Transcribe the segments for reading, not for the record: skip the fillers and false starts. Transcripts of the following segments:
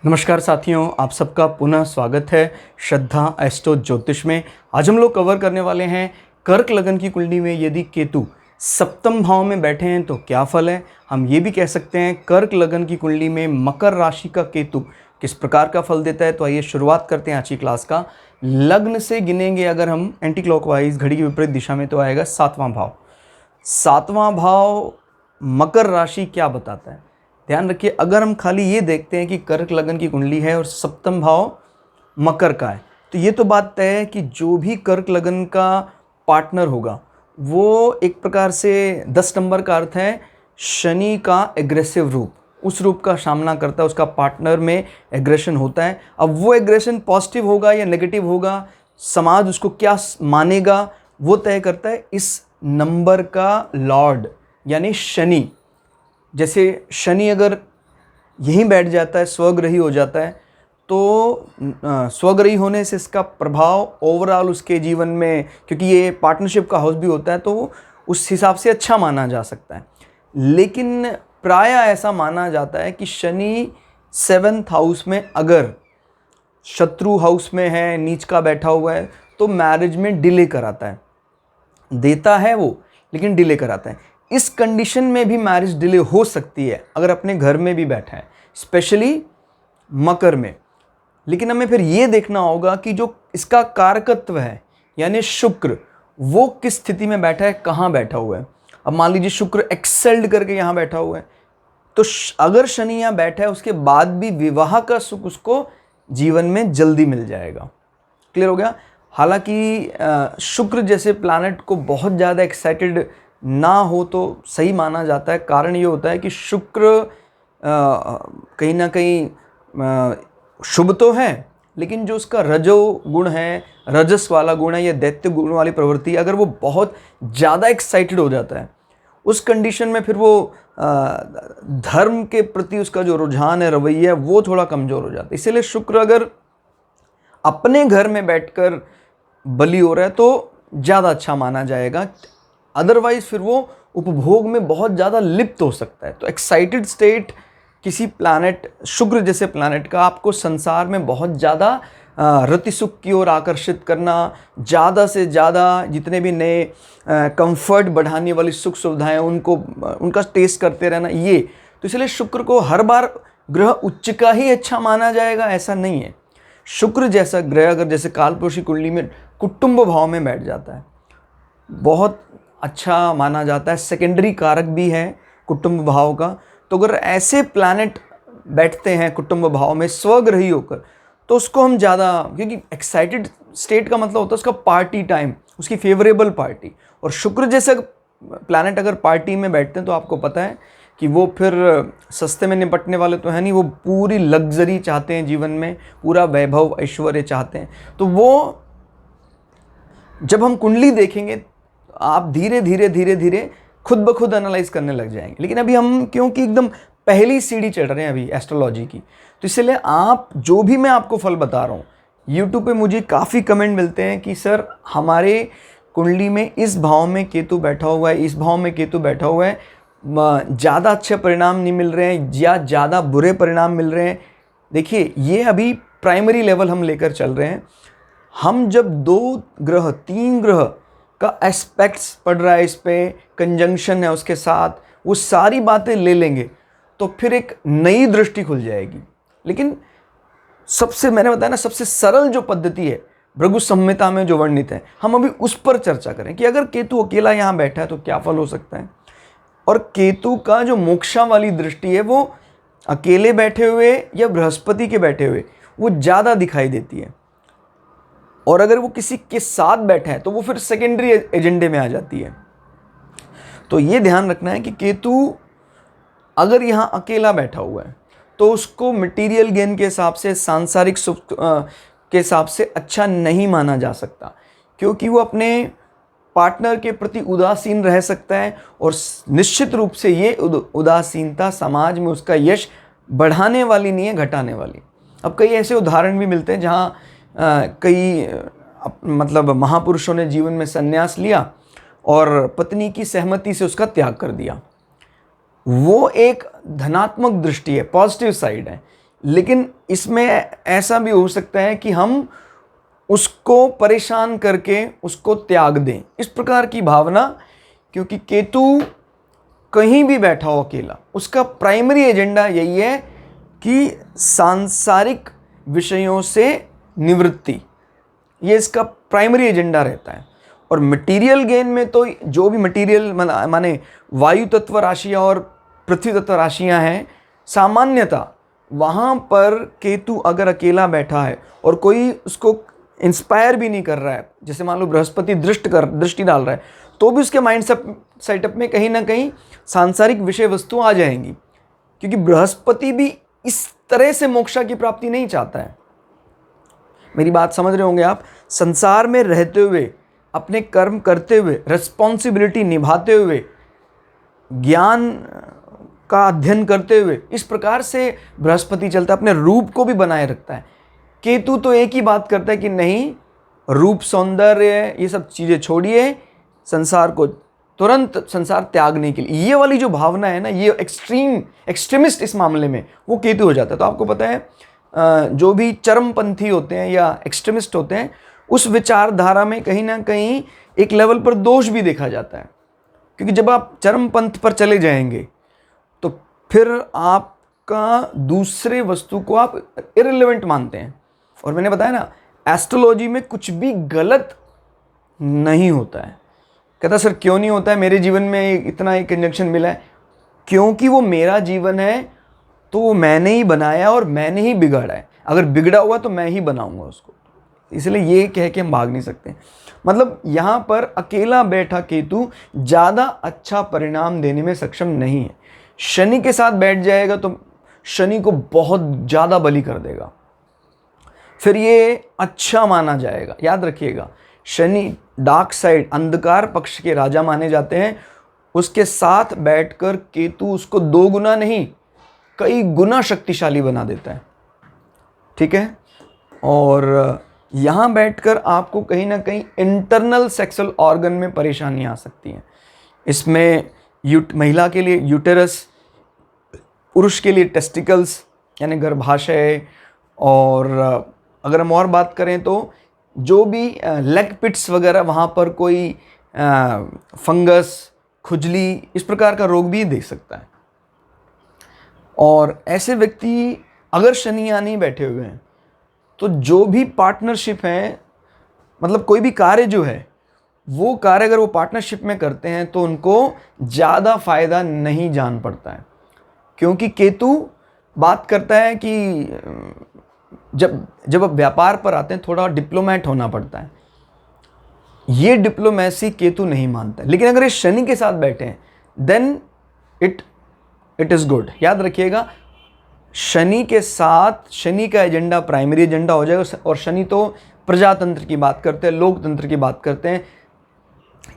नमस्कार साथियों, आप सबका पुनः स्वागत है श्रद्धा एस्ट्रो ज्योतिष में। आज हम लोग कवर करने वाले हैं कर्क लगन की कुंडली में यदि केतु सप्तम भाव में बैठे हैं तो क्या फल है। हम ये भी कह सकते हैं कर्क लगन की कुंडली में मकर राशि का केतु किस प्रकार का फल देता है। तो आइए शुरुआत करते हैं आज की क्लास का। लग्न से गिनेंगे अगर हम एंटी क्लॉकवाइज घड़ी की विपरीत दिशा में तो आएगा सातवां भाव। सातवां भाव मकर राशि क्या बताता है, ध्यान रखिए। अगर हम खाली ये देखते हैं कि कर्क लगन की कुंडली है और सप्तम भाव मकर का है तो ये तो बात तय है कि जो भी कर्क लगन का पार्टनर होगा वो एक प्रकार से 10 नंबर का अर्थ है शनि का एग्रेसिव रूप, उस रूप का सामना करता है। उसका पार्टनर में एग्रेशन होता है। अब वो एग्रेशन पॉजिटिव होगा या नेगेटिव होगा, समाज उसको क्या मानेगा वो तय करता है इस नंबर का लॉर्ड यानी शनि। जैसे शनि अगर यहीं बैठ जाता है, स्वग्रही हो जाता है, तो स्वग्रही होने से इसका प्रभाव ओवरऑल उसके जीवन में, क्योंकि ये पार्टनरशिप का हाउस भी होता है, तो उस हिसाब से अच्छा माना जा सकता है। लेकिन प्राय ऐसा माना जाता है कि शनि 7th हाउस में अगर शत्रु हाउस में है, नीच का बैठा हुआ है, तो मैरिज में डिले कराता है। देता है वो लेकिन डिले कराता है। इस कंडीशन में भी मैरिज डिले हो सकती है अगर अपने घर में भी बैठा है, स्पेशली मकर में। लेकिन हमें फिर ये देखना होगा कि जो इसका कारकत्व है यानी शुक्र, वो किस स्थिति में बैठा है, कहाँ बैठा हुआ है। अब मान लीजिए शुक्र एक्सेल्ड करके यहाँ बैठा हुआ है, तो अगर शनि यहाँ बैठा है उसके बाद भी विवाह का सुख उसको जीवन में जल्दी मिल जाएगा। क्लियर हो गया। हालांकि शुक्र जैसे प्लैनेट को बहुत ज़्यादा एक्साइटेड ना हो तो सही माना जाता है। कारण ये होता है कि शुक्र कहीं ना कहीं शुभ तो है, लेकिन जो उसका रजो गुण है, रजस वाला गुण है या दैत्य गुण वाली प्रवृत्ति, अगर वो बहुत ज़्यादा एक्साइटेड हो जाता है उस कंडीशन में फिर वो धर्म के प्रति उसका जो रुझान है, रवैया, वो थोड़ा कमज़ोर हो जाता है। इसीलिए शुक्र अगर अपने घर में बैठकर बली हो रहा है तो ज़्यादा अच्छा माना जाएगा। अदरवाइज फिर वो उपभोग में बहुत ज़्यादा लिप्त हो सकता है। तो एक्साइटेड स्टेट किसी प्लैनेट, शुक्र जैसे प्लैनेट का, आपको संसार में बहुत ज़्यादा रति सुख की ओर आकर्षित करना, ज़्यादा से ज़्यादा जितने भी नए कंफर्ट बढ़ाने वाली सुख सुविधाएं उनको उनका टेस्ट करते रहना, ये तो इसलिए शुक्र को हर बार ग्रह उच्च का ही अच्छा माना जाएगा ऐसा नहीं है। शुक्र जैसा ग्रह अगर जैसे कालपुरुष की कुंडली में कुटुंब भाव में बैठ जाता है, बहुत अच्छा माना जाता है। सेकेंडरी कारक भी है कुटुंब भाव का। तो अगर ऐसे प्लैनेट बैठते हैं कुटुंब भाव में स्वग्रही होकर, तो उसको हम ज़्यादा, क्योंकि एक्साइटेड स्टेट का मतलब होता है उसका पार्टी टाइम, उसकी फेवरेबल पार्टी। और शुक्र जैसे प्लैनेट अगर पार्टी में बैठते हैं तो आपको पता है कि वो फिर सस्ते में निपटने वाले तो है नहीं, वो पूरी लग्जरी चाहते हैं जीवन में, पूरा वैभव ऐश्वर्य चाहते हैं। तो वो जब हम कुंडली देखेंगे आप धीरे धीरे धीरे धीरे खुद ब खुद एनालाइज करने लग जाएंगे। लेकिन अभी हम क्योंकि एकदम पहली सीढ़ी चढ़ रहे हैं अभी एस्ट्रोलॉजी की, तो इसलिए आप जो भी मैं आपको फल बता रहा हूँ, यूट्यूब पे मुझे काफ़ी कमेंट मिलते हैं कि सर हमारे कुंडली में इस भाव में केतु बैठा हुआ है, इस भाव में केतु बैठा हुआ है, ज़्यादा अच्छे परिणाम नहीं मिल रहे हैं या ज़्यादा बुरे परिणाम मिल रहे हैं। देखिए ये अभी प्राइमरी लेवल हम लेकर चल रहे हैं। हम जब 2 ग्रह 3 ग्रह का एस्पेक्ट्स पढ़ रहा है, इस पे कंजंक्शन है उसके साथ, वो सारी बातें ले लेंगे तो फिर एक नई दृष्टि खुल जाएगी। लेकिन सबसे, मैंने बताया ना, सबसे सरल जो पद्धति है भृगु संहिता में जो वर्णित है, हम अभी उस पर चर्चा करें कि अगर केतु अकेला यहाँ बैठा है तो क्या फल हो सकता है। और केतु का जो मोक्षा वाली दृष्टि है वो अकेले बैठे हुए या बृहस्पति के बैठे हुए वो ज़्यादा दिखाई देती है। और अगर वो किसी के साथ बैठा है तो वो फिर सेकेंडरी एजेंडे में आ जाती है। तो ये ध्यान रखना है कि केतु अगर यहाँ अकेला बैठा हुआ है तो उसको मटेरियल गेन के हिसाब से, सांसारिक सुख के हिसाब से अच्छा नहीं माना जा सकता, क्योंकि वो अपने पार्टनर के प्रति उदासीन रह सकता है। और निश्चित रूप से ये उदासीनता समाज में उसका यश बढ़ाने वाली नहीं है, घटाने वाली। अब कई ऐसे उदाहरण भी मिलते हैं जहाँ कई मतलब महापुरुषों ने जीवन में संन्यास लिया और पत्नी की सहमति से उसका त्याग कर दिया। वो एक धनात्मक दृष्टि है, पॉजिटिव साइड है लेकिन इसमें ऐसा भी हो सकता है कि हम उसको परेशान करके उसको त्याग दें, इस प्रकार की भावना। क्योंकि केतु कहीं भी बैठा हो अकेला, उसका प्राइमरी एजेंडा यही है कि सांसारिक विषयों से निवृत्ति, ये इसका प्राइमरी एजेंडा रहता है। और मटेरियल गेन में तो जो भी मटेरियल माने वायु तत्व राशियाँ और पृथ्वी तत्व राशियाँ हैं, सामान्यतः वहाँ पर केतु अगर अकेला बैठा है और कोई उसको इंस्पायर भी नहीं कर रहा है, जैसे मान लो बृहस्पति दृष्टि डाल रहा है, तो भी उसके माइंड सेटअप में कहीं ना कहीं सांसारिक विषय वस्तु आ जाएंगी। क्योंकि बृहस्पति भी इस तरह से मोक्षा की प्राप्ति नहीं चाहता है। मेरी बात समझ रहे होंगे आप। संसार में रहते हुए, अपने कर्म करते हुए, रिस्पॉन्सिबिलिटी निभाते हुए, ज्ञान का अध्ययन करते हुए, इस प्रकार से बृहस्पति चलता है, अपने रूप को भी बनाए रखता है। केतु तो एक ही बात करता है कि नहीं, रूप सौंदर्य ये सब चीज़ें छोड़िए, संसार को तुरंत संसार त्यागने के लिए। ये वाली जो भावना है ना, ये एक्सट्रीमिस्ट इस मामले में वो केतु हो जाता है। तो आपको पता है जो भी चरमपंथी होते हैं या एक्सट्रीमिस्ट होते हैं, उस विचारधारा में कहीं ना कहीं एक लेवल पर दोष भी देखा जाता है। क्योंकि जब आप चरमपंथ पर चले जाएंगे तो फिर आपका दूसरे वस्तु को आप इररिलेवेंट मानते हैं। और मैंने बताया ना, एस्ट्रोलॉजी में कुछ भी गलत नहीं होता है। कहता सर क्यों नहीं होता है, मेरे जीवन में इतना एक कंजंक्शन मिला है। क्योंकि वो मेरा जीवन है, तो वो मैंने ही बनाया और मैंने ही बिगाड़ा है। अगर बिगड़ा हुआ तो मैं ही बनाऊंगा उसको। इसलिए ये कह के हम भाग नहीं सकते। मतलब यहाँ पर अकेला बैठा केतु ज़्यादा अच्छा परिणाम देने में सक्षम नहीं है। शनि के साथ बैठ जाएगा तो शनि को बहुत ज़्यादा बलि कर देगा, फिर ये अच्छा माना जाएगा। याद रखिएगा, शनि डार्क साइड, अंधकार पक्ष के राजा माने जाते हैं। उसके साथ बैठकर केतु उसको 2 गुना नहीं, कई गुना शक्तिशाली बना देता है। ठीक है। और यहाँ बैठकर आपको कहीं ना कहीं इंटरनल सेक्सुअल ऑर्गन में परेशानियाँ आ सकती हैं। इसमें महिला के लिए यूटेरस, पुरुष के लिए टेस्टिकल्स यानी गर्भाशय, और अगर हम और बात करें तो जो भी लेग पिट्स वगैरह, वहाँ पर कोई फंगस, खुजली, इस प्रकार का रोग भी दे सकता है। और ऐसे व्यक्ति अगर शनि यहाँ नहीं बैठे हुए हैं तो जो भी पार्टनरशिप है, मतलब कोई भी कार्य जो है, वो कार्य अगर वो पार्टनरशिप में करते हैं तो उनको ज़्यादा फायदा नहीं जान पड़ता है। क्योंकि केतु बात करता है कि जब आप व्यापार पर आते हैं थोड़ा डिप्लोमेट होना पड़ता है। ये डिप्लोमेसी केतु नहीं मानता है। लेकिन अगर ये शनि के साथ बैठे हैं देन इट इज़ गुड। याद रखिएगा, शनि के साथ, शनि का एजेंडा प्राइमरी एजेंडा हो जाएगा। और शनि तो प्रजातंत्र की बात करते हैं, लोकतंत्र की बात करते हैं,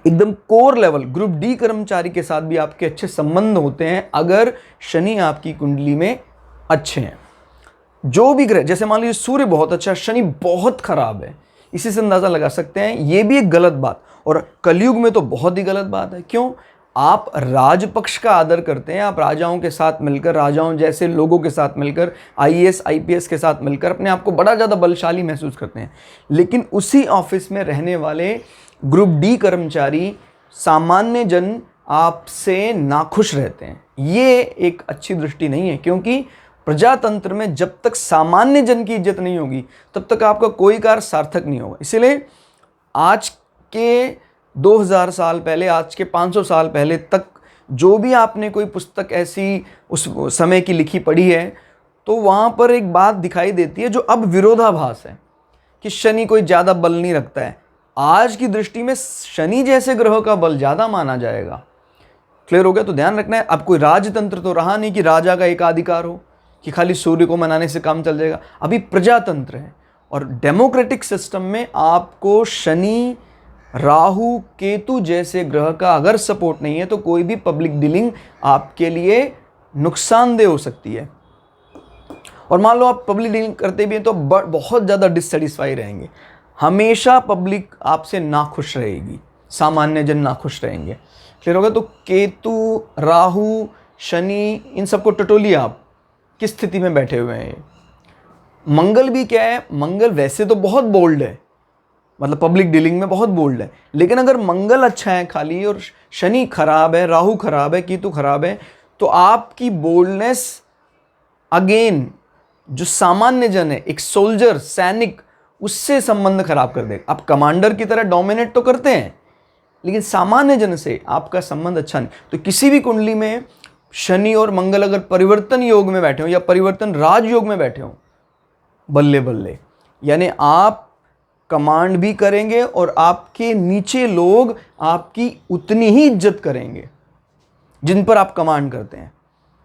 एकदम कोर लेवल। ग्रुप डी कर्मचारी के साथ भी आपके अच्छे संबंध होते हैं अगर शनि आपकी कुंडली में अच्छे हैं। जो भी ग्रह, जैसे मान लीजिए सूर्य बहुत अच्छा, शनि बहुत खराब है, इसी से अंदाजा लगा सकते हैं ये भी एक गलत बात। और कलयुग में तो बहुत ही गलत बात है। क्यों? आप राजपक्ष का आदर करते हैं, आप राजाओं के साथ मिलकर, राजाओं जैसे लोगों के साथ मिलकर, आईएएस आईपीएस के साथ मिलकर अपने आप को बड़ा ज़्यादा बलशाली महसूस करते हैं। लेकिन उसी ऑफिस में रहने वाले ग्रुप डी कर्मचारी, सामान्य जन आपसे नाखुश रहते हैं। ये एक अच्छी दृष्टि नहीं है। क्योंकि प्रजातंत्र में जब तक सामान्य जन की इज्जत नहीं होगी तब तक आपका कोई कार्य सार्थक नहीं होगा। इसलिए आज के 2000 साल पहले, आज के 500 साल पहले तक जो भी आपने कोई पुस्तक ऐसी उस समय की लिखी पढ़ी है, तो वहाँ पर एक बात दिखाई देती है जो अब विरोधाभास है कि शनि कोई ज़्यादा बल नहीं रखता है। आज की दृष्टि में शनि जैसे ग्रह का बल ज़्यादा माना जाएगा। क्लियर हो गया? तो ध्यान रखना है, अब कोई राजतंत्र तो रहा नहीं कि राजा का एकाधिकार हो कि खाली सूर्य को मनाने से काम चल जाएगा। अभी प्रजातंत्र है और डेमोक्रेटिक सिस्टम में आपको शनि, राहु, केतु जैसे ग्रह का अगर सपोर्ट नहीं है तो कोई भी पब्लिक डीलिंग आपके लिए नुकसानदेह हो सकती है। और मान लो आप पब्लिक डीलिंग करते भी हैं तो बहुत ज़्यादा डिससेटिस्फाई रहेंगे। हमेशा पब्लिक आपसे नाखुश रहेगी, सामान्य जन नाखुश रहेंगे। क्लियर होगा? तो केतु, राहु, शनि, इन सबको टटोलिए आप किस स्थिति में बैठे हुए हैं। मंगल भी क्या है, मंगल वैसे तो बहुत बोल्ड है, मतलब पब्लिक डीलिंग में बहुत बोल्ड है, लेकिन अगर मंगल अच्छा है खाली और शनि खराब है, राहु खराब है, केतु खराब है, तो आपकी बोल्डनेस अगेन जो सामान्य जन है, एक सोल्जर, सैनिक, उससे संबंध खराब कर देगा। आप कमांडर की तरह डोमिनेट तो करते हैं, लेकिन सामान्य जन से आपका संबंध अच्छा नहीं। तो किसी भी कुंडली में शनि और मंगल अगर परिवर्तन योग में बैठे हो या परिवर्तन राजयोग में बैठे हो, बल्ले बल्ले, यानी आप कमांड भी करेंगे और आपके नीचे लोग आपकी उतनी ही इज्जत करेंगे जिन पर आप कमांड करते हैं।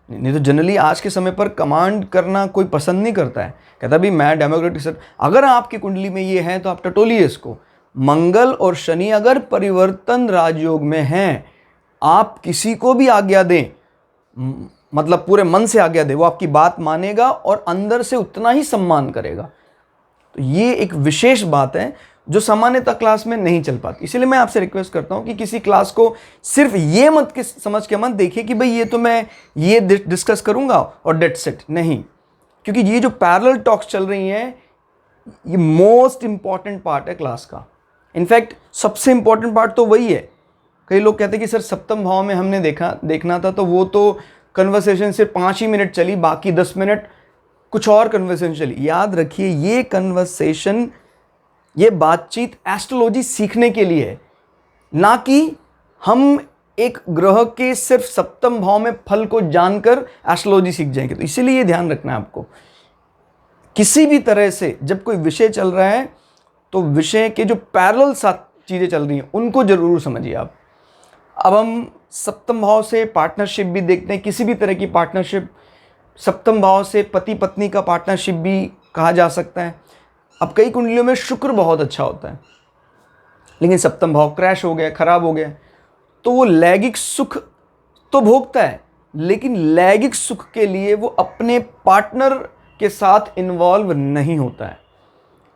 नहीं तो जनरली आज के समय पर कमांड करना कोई पसंद नहीं करता है, कहता भी मैं डेमोक्रेटिक सर। अगर आपकी कुंडली में ये है तो आप टटोलिए इसको। मंगल और शनि अगर परिवर्तन राजयोग में हैं, आप किसी को भी आज्ञा दें, मतलब पूरे मन से आज्ञा दें, वो आपकी बात मानेगा और अंदर से उतना ही सम्मान करेगा। तो ये एक विशेष बात है जो सामान्यतः क्लास में नहीं चल पाती। इसीलिए मैं आपसे रिक्वेस्ट करता हूं कि किसी क्लास को सिर्फ ये मत समझ के मत देखिए कि भाई ये तो मैं ये डिस्कस करूंगा और डेट्स इट, नहीं। क्योंकि ये जो पैरेलल टॉक्स चल रही हैं, ये मोस्ट इंपॉर्टेंट पार्ट है क्लास का। इनफैक्ट सबसे इंपॉर्टेंट पार्ट तो वही है। कई लोग कहते हैं कि सर सप्तम भाव में हमने देखना था, तो वो तो कन्वर्सेशन सिर्फ 5 ही मिनट चली, बाकी 10 मिनट कुछ और कन्वर्सेशन चली। याद रखिए, ये कन्वर्सेशन, ये बातचीत एस्ट्रोलॉजी सीखने के लिए है, ना कि हम एक ग्रह के सिर्फ सप्तम भाव में फल को जानकर एस्ट्रोलॉजी सीख जाएंगे। तो इसीलिए ये ध्यान रखना है आपको, किसी भी तरह से जब कोई विषय चल रहा है तो विषय के जो पैरेलल साथ चीज़ें चल रही हैं उनको जरूर समझिए आप। अब हम सप्तम भाव से पार्टनरशिप भी देखते हैं, किसी भी तरह की पार्टनरशिप। सप्तम भाव से पति पत्नी का पार्टनरशिप भी कहा जा सकता है। अब कई कुंडलियों में शुक्र बहुत अच्छा होता है, लेकिन सप्तम भाव क्रैश हो गया, खराब हो गया, तो वो लैंगिक सुख तो भोगता है, लेकिन लैंगिक सुख के लिए वो अपने पार्टनर के साथ इन्वॉल्व नहीं होता है।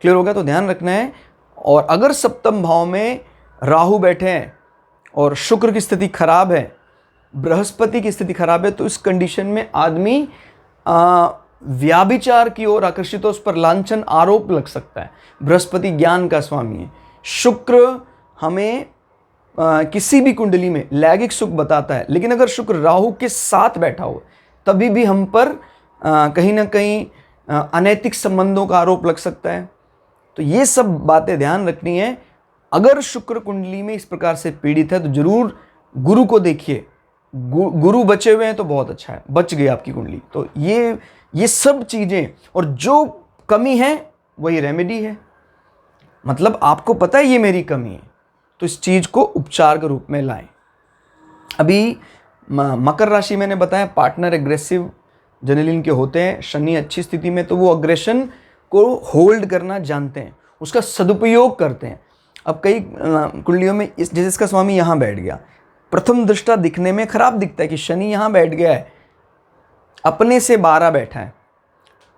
क्लियर हो गया? तो ध्यान रखना है। और अगर सप्तम भाव में राहु बैठे हैं और शुक्र की स्थिति खराब है, बृहस्पति की स्थिति खराब है, तो इस कंडीशन में आदमी व्याभिचार की ओर आकर्षित हो, उस पर लांछन आरोप लग सकता है। बृहस्पति ज्ञान का स्वामी है। शुक्र हमें किसी भी कुंडली में लैंगिक सुख बताता है, लेकिन अगर शुक्र राहु के साथ बैठा हो तभी भी हम पर कहीं ना कहीं अनैतिक संबंधों का आरोप लग सकता है। तो ये सब बातें ध्यान रखनी है। अगर शुक्र कुंडली में इस प्रकार से पीड़ित है तो जरूर गुरु को देखिए। गुरु बचे हुए हैं तो बहुत अच्छा है, बच गई आपकी कुंडली। तो ये सब चीज़ें, और जो कमी है वही रेमेडी है। मतलब आपको पता है ये मेरी कमी है, तो इस चीज़ को उपचार के रूप में लाएं। अभी मकर राशि मैंने बताया पार्टनर एग्रेसिव जनरली इनके होते हैं। शनि अच्छी स्थिति में तो वो अग्रेशन को होल्ड करना जानते हैं, उसका सदुपयोग करते हैं। अब कई कुंडलियों में जैसे इसका स्वामी यहाँ बैठ गया, प्रथम दृष्टा दिखने में खराब दिखता है कि शनि यहाँ बैठ गया है, अपने से 12 बैठा है,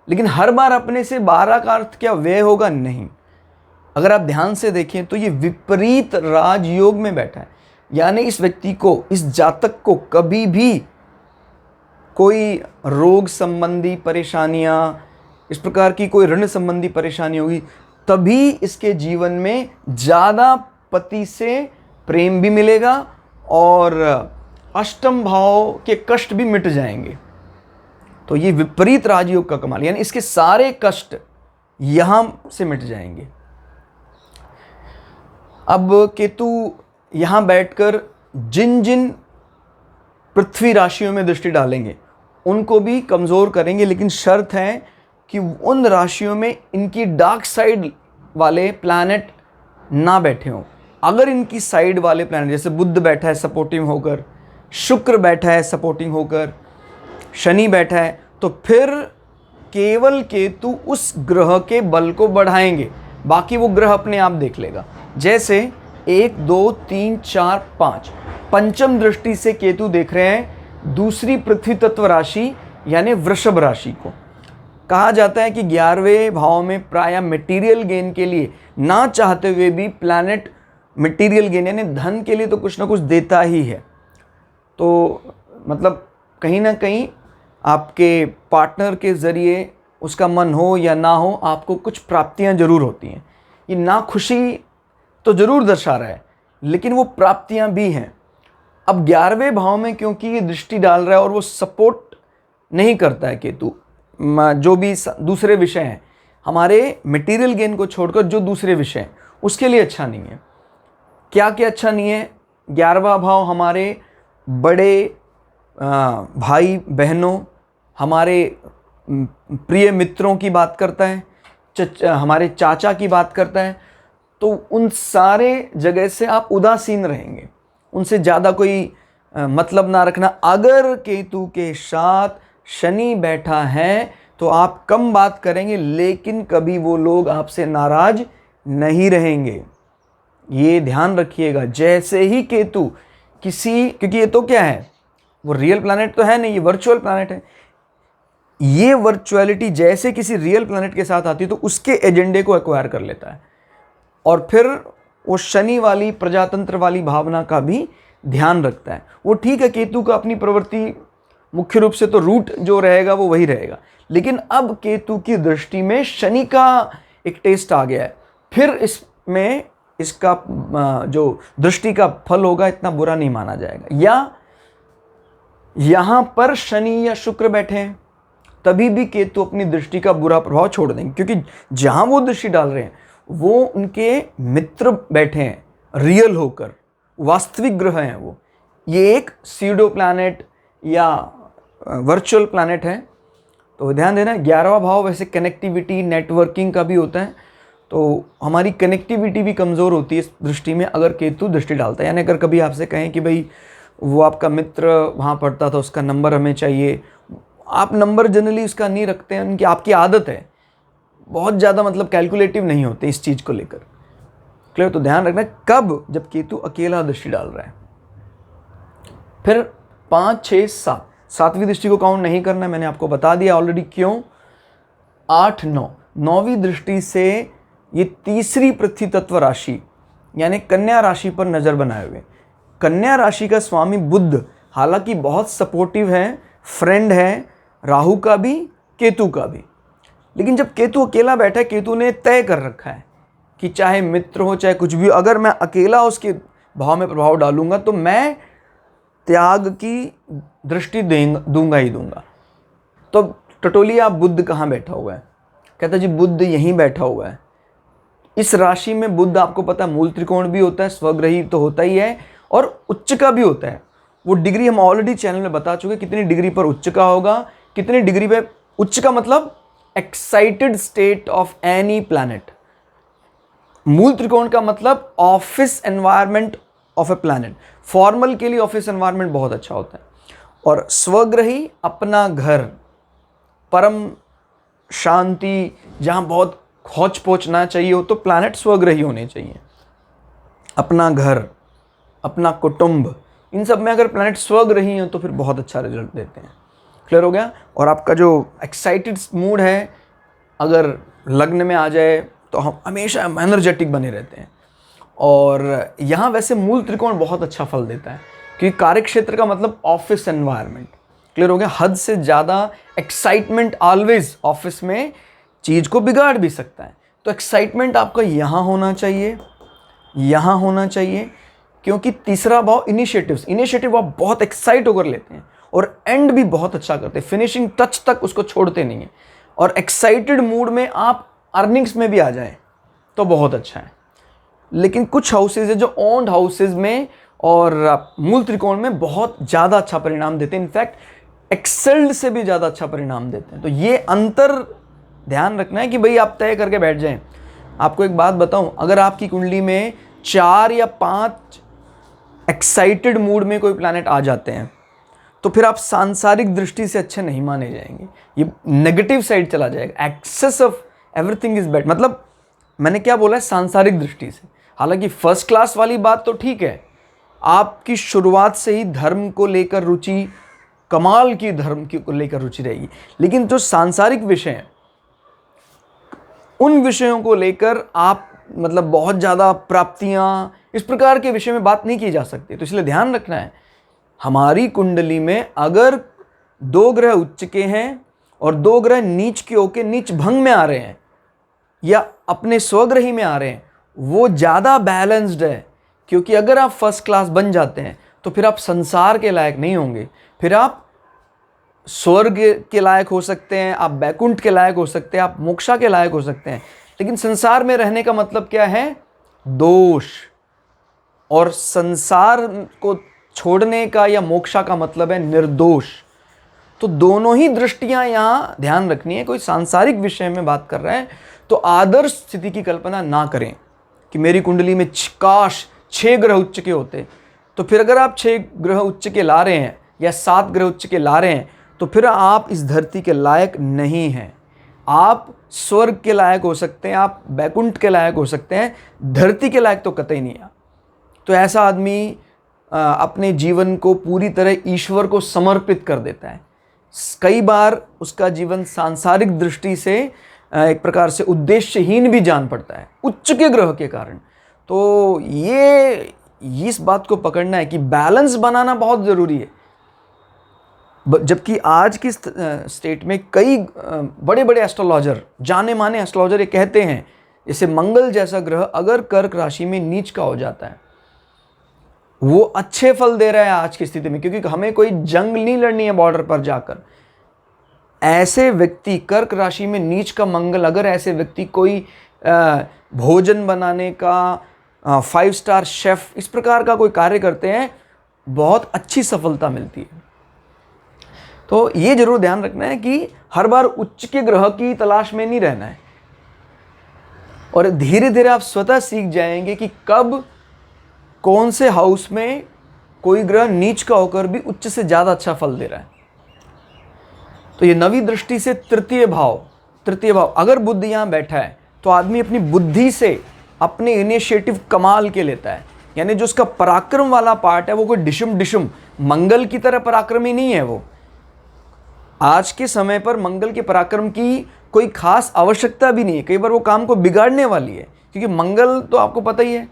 लेकिन हर बार अपने से 12 का अर्थ क्या व्यय होगा? नहीं। अगर आप ध्यान से देखें तो ये विपरीत राजयोग में बैठा है, यानी इस व्यक्ति को, इस जातक को कभी भी कोई रोग संबंधी परेशानियां, इस प्रकार की कोई ऋण संबंधी परेशानी होगी, तभी इसके जीवन में ज़्यादा पति से प्रेम भी मिलेगा और अष्टम भाव के कष्ट भी मिट जाएंगे। तो ये विपरीत राजयोग का कमाल, यानी इसके सारे कष्ट यहां से मिट जाएंगे। अब केतु यहां बैठकर जिन जिन पृथ्वी राशियों में दृष्टि डालेंगे उनको भी कमज़ोर करेंगे, लेकिन शर्त है कि उन राशियों में इनकी डार्क साइड वाले प्लैनेट ना बैठे हों। अगर इनकी साइड वाले प्लैनेट, जैसे बुध बैठा है सपोर्टिव होकर, शुक्र बैठा है सपोर्टिंग होकर, शनि बैठा है, तो फिर केवल केतु उस ग्रह के बल को बढ़ाएंगे, बाकी वो ग्रह अपने आप देख लेगा। जैसे 1 2 3 4 5 पंचम दृष्टि से केतु देख रहे हैं दूसरी पृथ्वी तत्व राशि यानी वृषभ राशि को। कहा जाता है कि 11वें भाव में प्रायः मटेरियल गेन के लिए, ना चाहते हुए भी प्लैनेट मटेरियल गेन यानी धन के लिए तो कुछ ना कुछ देता ही है। तो मतलब कहीं ना कहीं आपके पार्टनर के ज़रिए उसका मन हो या ना हो, आपको कुछ प्राप्तियां जरूर होती हैं। ये ना खुशी तो जरूर दर्शा रहा है, लेकिन वो प्राप्तियां भी हैं। अब 11वें भाव में क्योंकि ये दृष्टि डाल रहा है और वो सपोर्ट नहीं करता है केतु, जो भी दूसरे विषय हैं हमारे मटेरियल गेन को छोड़कर, जो दूसरे विषय हैं उसके लिए अच्छा नहीं है। क्या क्या अच्छा नहीं है? 11वां भाव हमारे बड़े भाई बहनों, हमारे प्रिय मित्रों की बात करता है, हमारे चाचा की बात करता है। तो उन सारे जगह से आप उदासीन रहेंगे, उनसे ज़्यादा कोई मतलब ना रखना। अगर केतु के साथ शनि बैठा है तो आप कम बात करेंगे, लेकिन कभी वो लोग आपसे नाराज नहीं रहेंगे। ये ध्यान रखिएगा। जैसे ही केतु क्योंकि ये तो क्या है, वो रियल प्लैनेट तो है नहीं, ये वर्चुअल प्लैनेट है। ये वर्चुअलिटी जैसे किसी रियल प्लैनेट के साथ आती है तो उसके एजेंडे को एक्वायर कर लेता है, और फिर वो शनि वाली प्रजातंत्र वाली भावना का भी ध्यान रखता है। वो ठीक है, केतु का अपनी प्रवृत्ति मुख्य रूप से तो रूट जो रहेगा वो वही रहेगा, लेकिन अब केतु की दृष्टि में शनि का एक टेस्ट आ गया है। फिर इसमें इसका जो दृष्टि का फल होगा इतना बुरा नहीं माना जाएगा। या यहां पर शनि या शुक्र बैठे हैं तभी भी केतु अपनी दृष्टि का बुरा प्रभाव छोड़ देंगे, क्योंकि जहां वो दृष्टि डाल रहे हैं वो उनके मित्र बैठे हैं, रियल होकर वास्तविक ग्रह हैं वो। ये एक सीडो प्लैनेट या वर्चुअल प्लैनेट है। तो ध्यान देना, 11वां भाव वैसे कनेक्टिविटी नेटवर्किंग का भी होता है, तो हमारी कनेक्टिविटी भी कमज़ोर होती है इस दृष्टि में अगर केतु दृष्टि डालता है। यानी अगर कभी आपसे कहें कि भाई वो आपका मित्र वहाँ पढ़ता था, उसका नंबर हमें चाहिए, आप नंबर जनरली उसका नहीं रखते हैं, उनकी आपकी आदत है, बहुत ज़्यादा मतलब कैलकुलेटिव नहीं होते इस चीज़ को लेकर। क्लियर? तो ध्यान रखना कब, जब केतु अकेला दृष्टि डाल रहा है। फिर 5, 6, 7, 7वीं दृष्टि को काउंट नहीं करना है, मैंने आपको बता दिया ऑलरेडी क्यों। 8, 9, 9वीं दृष्टि से ये तीसरी पृथ्वी तत्व राशि यानी कन्या राशि पर नजर बनाए हुए। कन्या राशि का स्वामी बुध हालांकि बहुत सपोर्टिव है, फ्रेंड है, राहु का भी केतु का भी, लेकिन जब केतु अकेला बैठा है, केतु ने तय कर रखा है कि चाहे मित्र हो चाहे कुछ भी, अगर मैं अकेला उसके भाव में प्रभाव डालूंगा तो मैं त्याग की दृष्टि दूंगा ही दूंगा। तो टटोली आप बुध कहाँ बैठा हुआ है? कहता जी बुध यहीं बैठा हुआ है। इस राशि में बुध आपको पता है मूल त्रिकोण भी होता है, स्वग्रही तो होता ही है, और उच्च का भी होता है। वो डिग्री हम ऑलरेडी चैनल में बता चुके, कितनी डिग्री पर उच्च का होगा, कितनी डिग्री पे उच्च का मतलब excited state of any planet. मूल त्रिकोण का मतलब office environment of A planet. Formal के लिए ऑफिस एनवायरनमेंट बहुत अच्छा होता है, और स्वग्रही अपना घर, परम शांति, जहां बहुत खोच पोच ना चाहिए हो तो प्लैनेट स्वग्रही होने चाहिए। अपना घर, अपना कुटुंब, इन सब में अगर प्लैनेट स्वग्रही हो तो फिर बहुत अच्छा रिजल्ट देते हैं। क्लियर हो गया? और आपका जो एक्साइटेड मूड है अगर लग्न में आ जाए तो हम हमेशा एनर्जेटिक बने रहते हैं। और यहाँ वैसे मूल त्रिकोण बहुत अच्छा फल देता है, क्योंकि कार्यक्षेत्र का मतलब ऑफिस एनवायरनमेंट। क्लियर हो गया? हद से ज़्यादा एक्साइटमेंट ऑलवेज ऑफिस में चीज़ को बिगाड़ भी सकता है। तो एक्साइटमेंट आपका यहाँ होना चाहिए, यहाँ होना चाहिए, क्योंकि तीसरा भाव इनिशिएटिव आप बहुत एक्साइट होकर लेते हैं और एंड भी बहुत अच्छा करते हैं, फिनिशिंग टच तक उसको छोड़ते नहीं हैं। और एक्साइटेड मूड में आप अर्निंग्स में भी आ जाए तो बहुत अच्छा है। लेकिन कुछ हाउसेज है जो ओन्ड हाउसेज में और मूल त्रिकोण में बहुत ज़्यादा अच्छा परिणाम देते हैं, इनफैक्ट एक्सेल्ड से भी ज़्यादा अच्छा परिणाम देते हैं। तो ये अंतर ध्यान रखना है कि भाई आप तय करके बैठ जाएं। आपको एक बात बताऊं, अगर आपकी कुंडली में 4 या 5 एक्साइटेड मूड में कोई प्लैनेट आ जाते हैं तो फिर आप सांसारिक दृष्टि से अच्छे नहीं माने जाएंगे, ये नेगेटिव साइड चला जाएगा। Excess of everything is bad, मतलब मैंने क्या बोला है, सांसारिक दृष्टि से। हालांकि फर्स्ट क्लास वाली बात तो ठीक है, आपकी शुरुआत से ही धर्म को लेकर रुचि, कमाल की धर्म की को लेकर रुचि रहेगी, लेकिन जो सांसारिक विषय हैं उन विषयों को लेकर आप मतलब बहुत ज़्यादा प्राप्तियां, इस प्रकार के विषय में बात नहीं की जा सकती। तो इसलिए ध्यान रखना है, हमारी कुंडली में अगर 2 ग्रह उच्च के हैं और 2 ग्रह नीच के होके नीच भंग में आ रहे हैं या अपने स्वग्रही में आ रहे हैं, वो ज़्यादा बैलेंस्ड है। क्योंकि अगर आप फर्स्ट क्लास बन जाते हैं तो फिर आप संसार के लायक नहीं होंगे, फिर आप स्वर्ग के लायक हो सकते हैं, आप बैकुंठ के लायक हो सकते हैं, आप मोक्षा के लायक हो सकते हैं, लेकिन संसार में रहने का मतलब क्या है? दोष। और संसार को छोड़ने का या मोक्षा का मतलब है निर्दोष। तो दोनों ही दृष्टियां यहाँ ध्यान रखनी है। कोई सांसारिक विषय में बात कर रहा है तो आदर्श स्थिति की कल्पना ना करें कि मेरी कुंडली में काश 6 ग्रह उच्च के होते। तो फिर अगर आप 6 ग्रह उच्च के ला रहे हैं या 7 ग्रह उच्च के ला रहे हैं तो फिर आप इस धरती के लायक नहीं हैं। आप स्वर्ग के लायक हो सकते हैं, आप बैकुंठ के लायक हो सकते हैं, धरती के लायक तो कतई नहीं है। तो ऐसा आदमी अपने जीवन को पूरी तरह ईश्वर को समर्पित कर देता है। कई बार उसका जीवन सांसारिक दृष्टि से एक प्रकार से उद्देश्यहीन भी जान पड़ता है उच्च के ग्रह के कारण। तो ये इस बात को पकड़ना है कि बैलेंस बनाना बहुत ज़रूरी है। जबकि आज की स्टेट में कई बड़े बड़े एस्ट्रोलॉजर, जाने माने एस्ट्रोलॉजर ये कहते हैं, जैसे मंगल जैसा ग्रह अगर कर्क राशि में नीच का हो जाता है, वो अच्छे फल दे रहा है आज की स्थिति में, क्योंकि हमें कोई जंग नहीं लड़नी है बॉर्डर पर जाकर। ऐसे व्यक्ति, कर्क राशि में नीच का मंगल, अगर ऐसे व्यक्ति कोई भोजन बनाने का, 5 स्टार शेफ, इस प्रकार का कोई कार्य करते हैं, बहुत अच्छी सफलता मिलती है। तो ये जरूर ध्यान रखना है कि हर बार उच्च के ग्रह की तलाश में नहीं रहना है। और धीरे धीरे आप स्वतः सीख जाएंगे कि कब कौन से हाउस में कोई ग्रह नीच का होकर भी उच्च से ज़्यादा अच्छा फल दे रहा है। तो ये नवी दृष्टि से तृतीय भाव अगर बुद्ध यहाँ बैठा है तो आदमी अपनी बुद्धि से अपने इनिशिएटिव कमाल के लेता है। यानी जो उसका पराक्रम वाला पार्ट है वो कोई डिशुम मंगल की तरह पराक्रमी नहीं है। वो आज के समय पर मंगल के पराक्रम की कोई खास आवश्यकता भी नहीं है। कई बार वो काम को बिगाड़ने वाली है, क्योंकि मंगल तो आपको पता ही है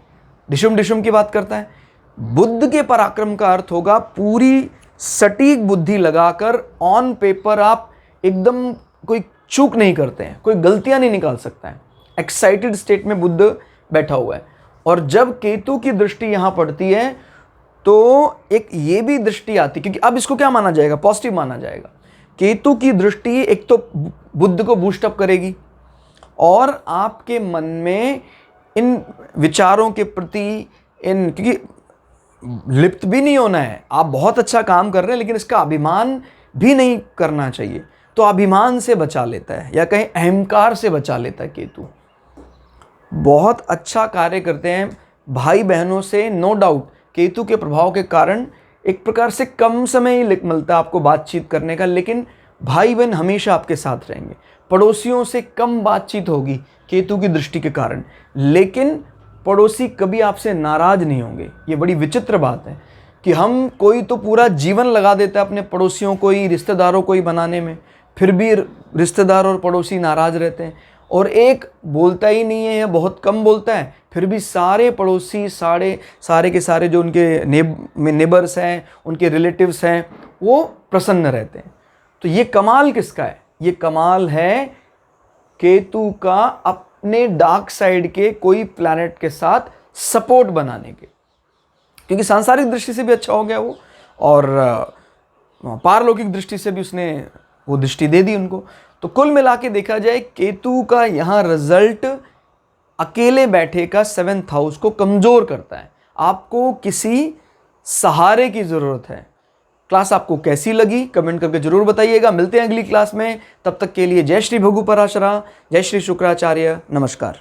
डिशुम की बात करता है। बुद्ध के पराक्रम का अर्थ होगा पूरी सटीक बुद्धि लगाकर ऑन पेपर आप एकदम कोई चूक नहीं करते हैं, कोई गलतियां नहीं निकाल सकता है। एक्साइटेड स्टेट में बुद्ध बैठा हुआ है। और जब केतु की दृष्टि यहाँ पड़ती है तो एक ये भी दृष्टि आती, क्योंकि अब इसको क्या माना जाएगा? पॉजिटिव माना जाएगा। केतु की दृष्टि एक तो बुद्ध को बूस्ट अप करेगी और आपके मन में इन विचारों के प्रति क्योंकि लिप्त भी नहीं होना है, आप बहुत अच्छा काम कर रहे हैं, लेकिन इसका अभिमान भी नहीं करना चाहिए। तो अभिमान से बचा लेता है या कहीं अहंकार से बचा लेता है केतु। बहुत अच्छा कार्य करते हैं भाई बहनों से, नो डाउट केतु के प्रभाव के कारण एक प्रकार से कम समय ही मिलता है आपको बातचीत करने का, लेकिन भाई बहन हमेशा आपके साथ रहेंगे। पड़ोसियों से कम बातचीत होगी केतु की दृष्टि के कारण, लेकिन पड़ोसी कभी आपसे नाराज नहीं होंगे। ये बड़ी विचित्र बात है कि हम कोई तो पूरा जीवन लगा देता है अपने पड़ोसियों को ही, रिश्तेदारों को ही बनाने में, फिर भी रिश्तेदार और पड़ोसी नाराज रहते हैं। और एक बोलता ही नहीं है या बहुत कम बोलता है, फिर भी सारे पड़ोसी सारे के सारे जो उनके नेबर्स हैं, उनके रिलेटिव्स हैं, वो प्रसन्न रहते हैं। तो ये कमाल किसका है? ये कमाल है केतु का अपने डार्क साइड के कोई प्लैनेट के साथ सपोर्ट बनाने के, क्योंकि सांसारिक दृष्टि से भी अच्छा हो गया वो, और पारलौकिक दृष्टि से भी उसने वो दृष्टि दे दी उनको। तो कुल मिला के देखा जाए केतु का यहाँ रिजल्ट अकेले बैठे का 7th हाउस को कमजोर करता है। आपको किसी सहारे की जरूरत है। क्लास आपको कैसी लगी कमेंट करके जरूर बताइएगा। मिलते हैं अगली क्लास में, तब तक के लिए जय श्री भृगु पराशरा, जय श्री शुक्राचार्य, नमस्कार।